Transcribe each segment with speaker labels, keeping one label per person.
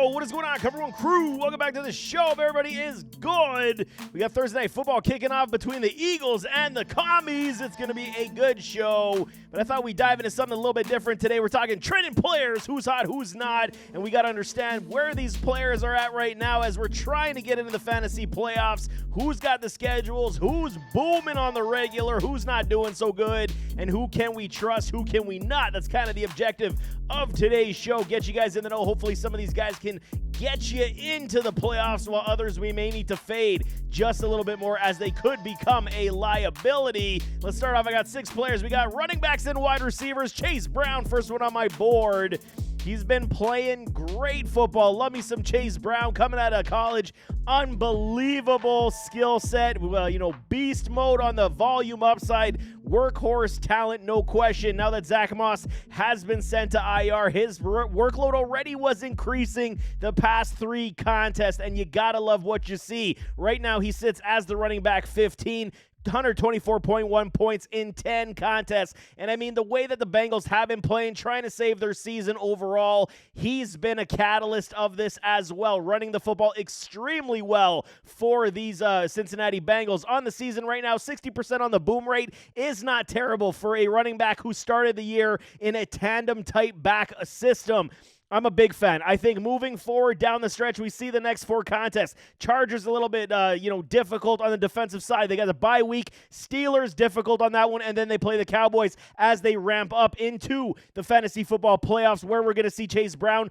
Speaker 1: Yo, what is going on, Cover One crew? Welcome back to the show. Hope everybody is good. We got Thursday Night Football kicking off between the Eagles and the Commies. It's going to be a good show, but I thought we'd dive into something a little bit different today. We're talking trending players, who's hot, who's not, and we got to understand where these players are at right now as we're trying to get into the fantasy playoffs. Who's got the schedules, who's booming on the regular, who's not doing so good, and who can we trust, who can we not? That's kind of the objective of today's show. Get you guys in the know. Hopefully some of these guys can get you into the playoffs, while others we may need to fade just a little bit more as they could become a liability. Let's start off. I got 6 players. We got running backs and wide receivers. Chase Brown, first one on my board. He's been playing great football. Love me some Chase Brown coming out of college. Unbelievable skill set. Beast mode on the volume upside. Workhorse talent, no question. Now that Zach Moss has been sent to IR, his workload already was increasing the past 3 contests, and you gotta love what you see. Right now, he sits as the running back 15. 124.1 points in 10 contests. And I mean, the way that the Bengals have been playing, trying to save their season overall, he's been a catalyst of this as well, running the football extremely well for these Cincinnati Bengals. On the season right now, 60% on the boom rate is not terrible for a running back who started the year in a tandem-type back system. I'm a big fan. I think moving forward down the stretch, we see the next 4 contests. Chargers a little bit, difficult on the defensive side. They got a bye week. Steelers difficult on that one, and then they play the Cowboys as they ramp up into the fantasy football playoffs, where we're going to see Chase Brown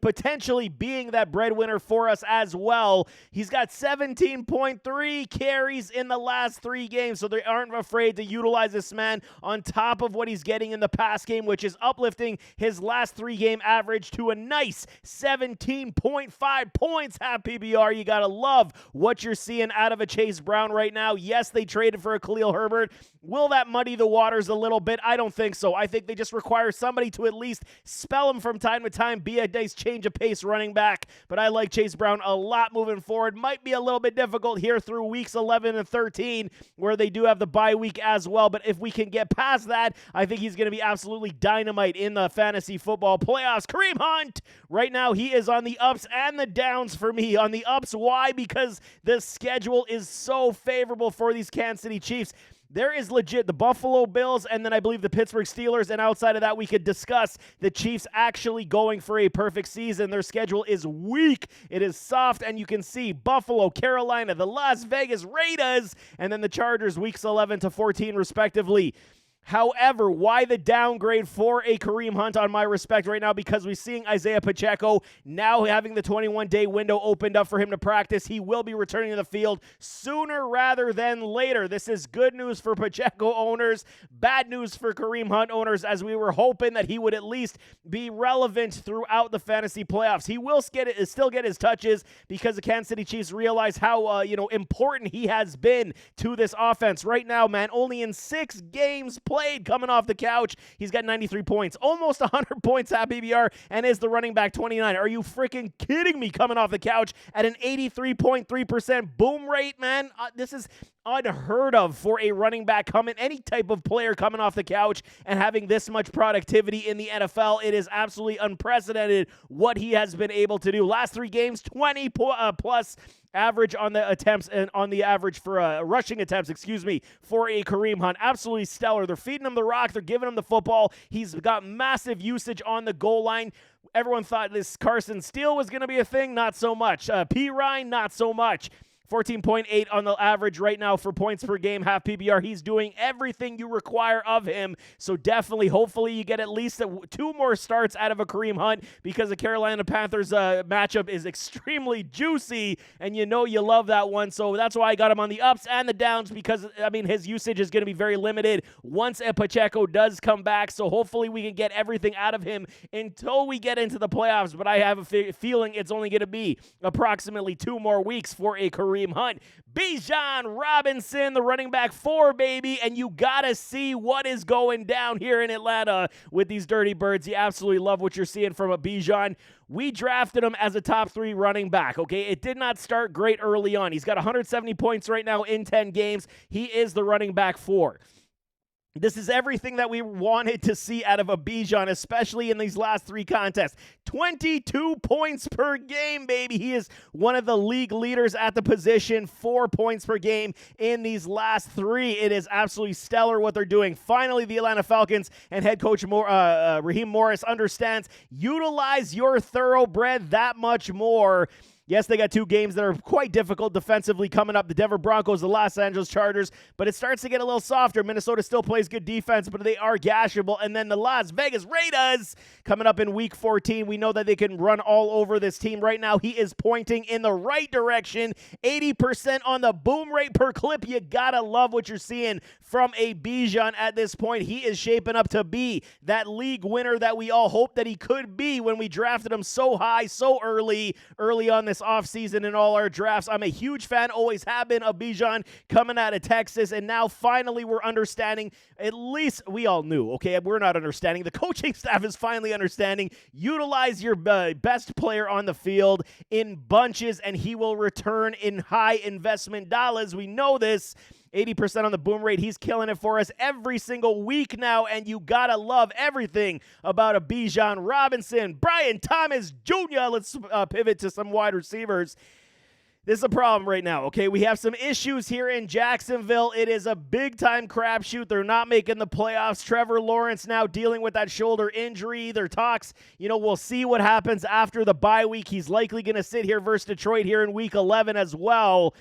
Speaker 1: potentially being that breadwinner for us as well. He's got 17.3 carries in the last 3 games, so they aren't afraid to utilize this man on top of what he's getting in the pass game, which is uplifting his last 3-game average to a nice 17.5 points. Half PBR. You got to love what you're seeing out of a Chase Brown right now. Yes, they traded for a Khalil Herbert. Will that muddy the waters a little bit? I don't think so. I think they just require somebody to at least spell him from time to time, be a nice change of pace running back. But I like Chase Brown a lot moving forward. Might be a little bit difficult here through weeks 11 and 13, where they do have the bye week as well. But if we can get past that, I think he's going to be absolutely dynamite in the fantasy football playoffs. Kareem Hunt, right now he is on the ups and the downs for me. On the ups, why? Because the schedule is so favorable for these Kansas City Chiefs. There is legit the Buffalo Bills and then I believe the Pittsburgh Steelers, and outside of that we could discuss the Chiefs actually going for a perfect season. Their schedule is weak. It is soft, and you can see Buffalo, Carolina, the Las Vegas Raiders, and then the Chargers weeks 11 to 14 respectively. However, why the downgrade for a Kareem Hunt on my respect right now? Because we're seeing Isaiah Pacheco now having the 21-day window opened up for him to practice. He will be returning to the field sooner rather than later. This is good news for Pacheco owners, bad news for Kareem Hunt owners, as we were hoping that he would at least be relevant throughout the fantasy playoffs. He will still get his touches because the Kansas City Chiefs realize how important he has been to this offense. Right now, man, only in 6 games played coming off the couch, he's got 93 points, almost 100 points at PBR, and is the running back 29. Are you freaking kidding me? Coming off the couch at an 83.3% boom rate, man. This is unheard of for a running back any type of player coming off the couch and having this much productivity in the NFL. It is absolutely unprecedented what he has been able to do. Last 3 games, 20 plus average on the attempts and on the average for rushing attempts, for a Kareem Hunt. Absolutely stellar. They're feeding him the rock. They're giving him the football. He's got massive usage on the goal line. Everyone thought this Carson Steele was going to be a thing. Not so much. P. Ryan, not so much. 14.8 on the average right now for points per game, half PBR. He's doing everything you require of him. So definitely, hopefully you get at least 2 more starts out of a Kareem Hunt, because the Carolina Panthers matchup is extremely juicy, and you love that one. So that's why I got him on the ups and the downs, because, his usage is going to be very limited once Pacheco does come back. So hopefully we can get everything out of him until we get into the playoffs. But I have a feeling it's only going to be approximately 2 more weeks for a Kareem Hunt. Bijan Robinson, the running back 4, baby, and you gotta see what is going down here in Atlanta with these Dirty Birds. You absolutely love what you're seeing from a Bijan. We drafted him as a top 3 running back, okay? It did not start great early on. He's got 170 points right now in 10 games. He is the running back 4. This is everything that we wanted to see out of a Bijan, especially in these last 3 contests. 22 points per game, baby. He is one of the league leaders at the position. 4 points per game in these last 3. It is absolutely stellar what they're doing. Finally, the Atlanta Falcons and head coach Raheem Morris understands utilize your thoroughbred that much more. Yes, they got 2 games that are quite difficult defensively coming up. The Denver Broncos, the Los Angeles Chargers, but it starts to get a little softer. Minnesota still plays good defense, but they are gashable. And then the Las Vegas Raiders coming up in Week 14. We know that they can run all over this team. Right now, he is pointing in the right direction. 80% on the boom rate per clip. You gotta love what you're seeing from a Bijan at this point. He is shaping up to be that league winner that we all hoped that he could be when we drafted him so high, so early on this offseason in all our drafts. I'm a huge fan, always have been, of Bijan coming out of Texas, and now finally we're understanding, at least we all knew, okay? We're not understanding. The coaching staff is finally understanding. Utilize your best player on the field in bunches, and he will return in high investment dollars. We know this. 80% on the boom rate. He's killing it for us every single week now, and you gotta love everything about a Bijan Robinson. Brian Thomas Jr. Let's pivot to some wide receivers. This is a problem right now, okay? We have some issues here in Jacksonville. It is a big-time crapshoot. They're not making the playoffs. Trevor Lawrence now dealing with that shoulder injury. There talks, we'll see what happens after the bye week. He's likely going to sit here versus Detroit here in Week 11 as well.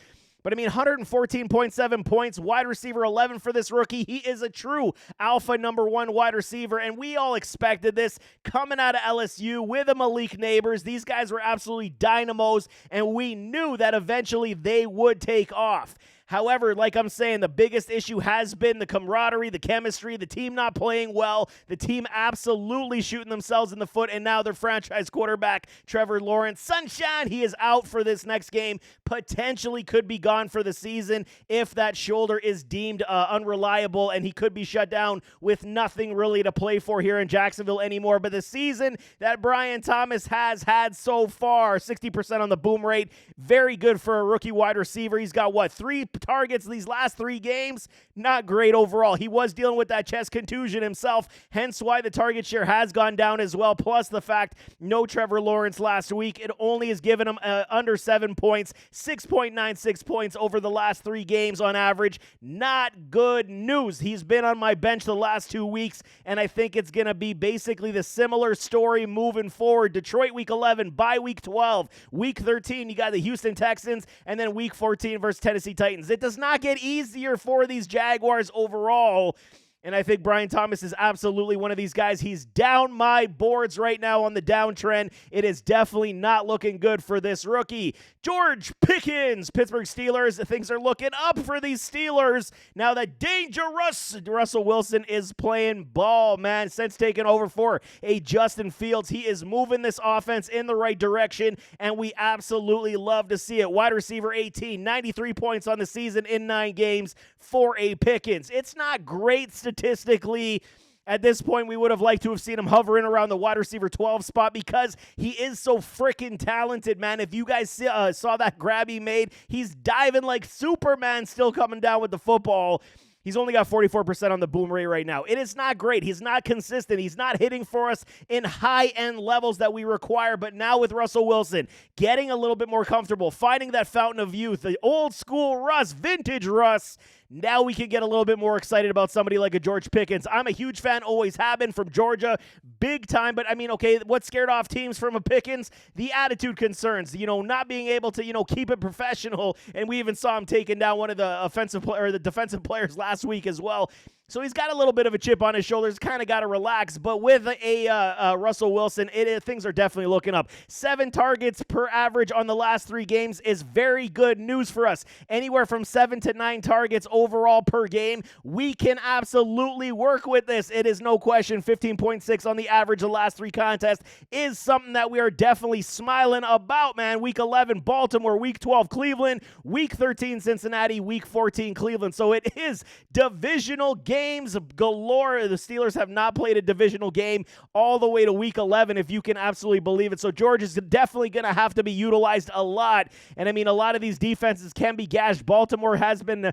Speaker 1: But, 114.7 points, wide receiver 11 for this rookie. He is a true alpha number 1 wide receiver, and we all expected this coming out of LSU with a Malik Neighbors. These guys were absolutely dynamos, and we knew that eventually they would take off. However, like I'm saying, the biggest issue has been the camaraderie, the chemistry, the team not playing well, the team absolutely shooting themselves in the foot, and now their franchise quarterback, Trevor Lawrence, Sunshine, he is out for this next game, potentially could be gone for the season if that shoulder is deemed unreliable, and he could be shut down with nothing really to play for here in Jacksonville anymore. But the season that Brian Thomas has had so far, 60% on the boom rate, very good for a rookie wide receiver. He's got, 3 targets these last 3 games? Not great overall. He was dealing with that chest contusion himself, hence why the target share has gone down as well, plus the fact no Trevor Lawrence last week. It only has given him under 7 points, 6.96 points over the last 3 games on average. Not good news. He's been on my bench the last 2 weeks, and I think it's going to be basically the similar story moving forward. Detroit Week 11, bye Week 12. Week 13, you got the Houston Texans, and then Week 14 versus Tennessee Titans. It does not get easier for these Jaguars overall. And I think Brian Thomas is absolutely one of these guys. He's down my boards right now on the downtrend. It is definitely not looking good for this rookie. George Pickens, Pittsburgh Steelers. Things are looking up for these Steelers now that dangerous Russell Wilson is playing ball, man. Since taking over for a Justin Fields, he is moving this offense in the right direction, and we absolutely love to see it. Wide receiver 18, 93 points on the season in 9 games for a Pickens. It's not great statistically. At this point, we would have liked to have seen him hovering around the wide receiver 12 spot because he is so freaking talented, man. If you guys saw that grab he made, he's diving like Superman, still coming down with the football. He's only got 44% on the boom rate right now. It is not great. He's not consistent. He's not hitting for us in high-end levels that we require. But now with Russell Wilson getting a little bit more comfortable, finding that fountain of youth, the old school Russ, vintage Russ, now we can get a little bit more excited about somebody like a George Pickens. I'm a huge fan, always have been, from Georgia, big time. But, okay, what scared off teams from a Pickens? The attitude concerns, not being able to, keep it professional. And we even saw him taking down one of the defensive players last week as well. So he's got a little bit of a chip on his shoulders, kind of got to relax. But with a Russell Wilson, things are definitely looking up. 7 targets per average on the last 3 games is very good news for us. Anywhere from 7 to 9 targets overall per game. We can absolutely work with this. It is no question. 15.6 on the average the last 3 contests is something that we are definitely smiling about, man. Week 11, Baltimore. Week 12, Cleveland. Week 13, Cincinnati. Week 14, Cleveland. So it is divisional game games galore. The Steelers have not played a divisional game all the way to week 11, if you can absolutely believe it. So George is definitely going to have to be utilized a lot. And I mean, a lot of these defenses can be gashed. Baltimore has been,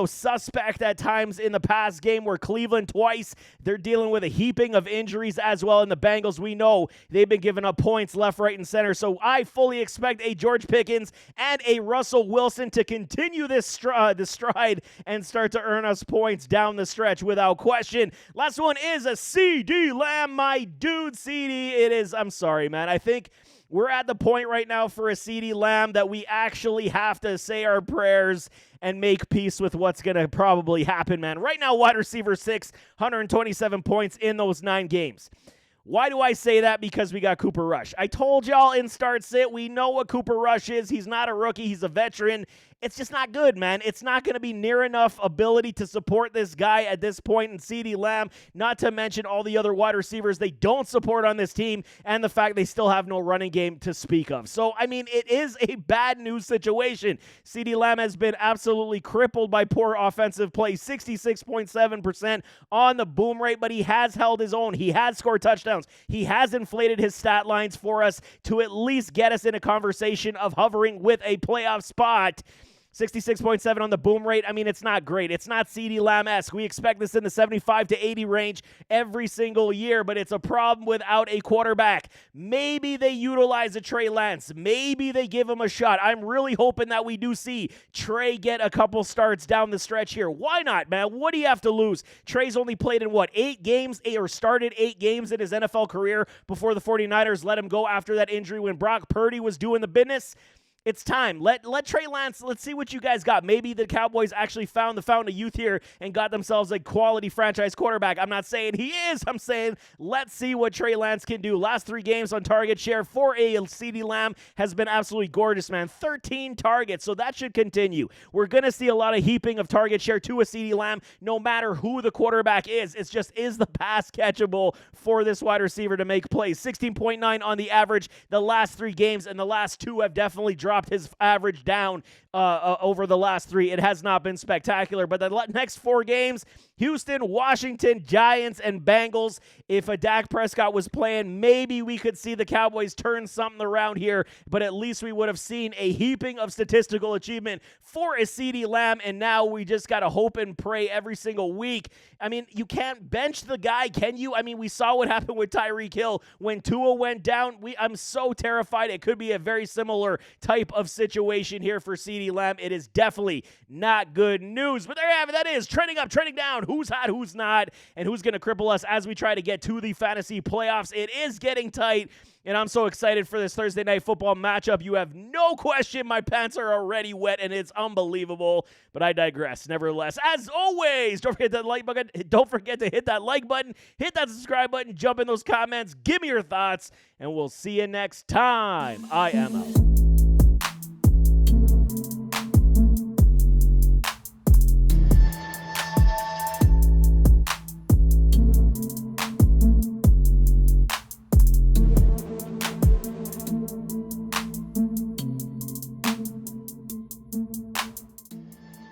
Speaker 1: suspect at times in the past game, where Cleveland twice, they're dealing with a heaping of injuries as well. And the Bengals, we know they've been giving up points left, right, and center. So I fully expect a George Pickens and a Russell Wilson to continue this stride and start to earn us points down the stretch without question. Last one is a CeeDee Lamb, my dude. CeeDee, it is, I'm sorry, man. I think we're at the point right now for a CeeDee Lamb that we actually have to say our prayers and make peace with what's going to probably happen, man. Right now, wide receiver 6, 127 points in those 9 games. Why do I say that? Because we got Cooper Rush. I told y'all in Start Sit, we know what Cooper Rush is. He's not a rookie. He's a veteran. It's just not good, man. It's not going to be near enough ability to support this guy at this point in CeeDee Lamb, not to mention all the other wide receivers they don't support on this team and the fact they still have no running game to speak of. So, I mean, it is a bad news situation. CeeDee Lamb has been absolutely crippled by poor offensive play, 66.7% on the boom rate, but he has held his own. He has scored touchdowns. He has inflated his stat lines for us to at least get us in a conversation of hovering with a playoff spot. 66.7 on the boom rate. I mean, it's not great. It's not CeeDee Lamb-esque. We expect this in the 75 to 80 range every single year, but it's a problem without a quarterback. Maybe they utilize a Trey Lance. Maybe they give him a shot. I'm really hoping that we do see Trey get a couple starts down the stretch here. Why not, man? What do you have to lose? Trey's only played in, 8 games, or started 8 games in his NFL career before the 49ers let him go after that injury when Brock Purdy was doing the business. It's time. Let Trey Lance, let's see what you guys got. Maybe the Cowboys actually found the fountain of youth here and got themselves a quality franchise quarterback. I'm not saying he is. I'm saying let's see what Trey Lance can do. Last 3 games on target share for a CeeDee Lamb has been absolutely gorgeous, man. 13 targets, so that should continue. We're going to see a lot of heaping of target share to a CeeDee Lamb no matter who the quarterback is. It's just, is the pass catchable for this wide receiver to make plays? 16.9 on the average the last 3 games, and the last 2 have definitely dropped his average down over the last 3. It has not been spectacular, but the next 4 games, Houston, Washington, Giants, and Bengals. If a Dak Prescott was playing, maybe we could see the Cowboys turn something around here, but at least we would have seen a heaping of statistical achievement for a CeeDee Lamb, and now we just got to hope and pray every single week. I mean, you can't bench the guy, can you? I mean, we saw what happened with Tyreek Hill when Tua went down. I'm so terrified it could be a very similar type of situation here for CeeDee Lamb. It is definitely not good news, but there you have it. That is trending up, trending down. Who's hot, who's not, and who's going to cripple us as we try to get to the fantasy playoffs. It is getting tight, and I'm so excited for this Thursday night football matchup. You have no question my pants are already wet, and it's unbelievable, but I digress. Nevertheless, as always, don't forget that like button. Don't forget to hit that like button, hit that subscribe button, jump in those comments, give me your thoughts, and we'll see you next time. I am out.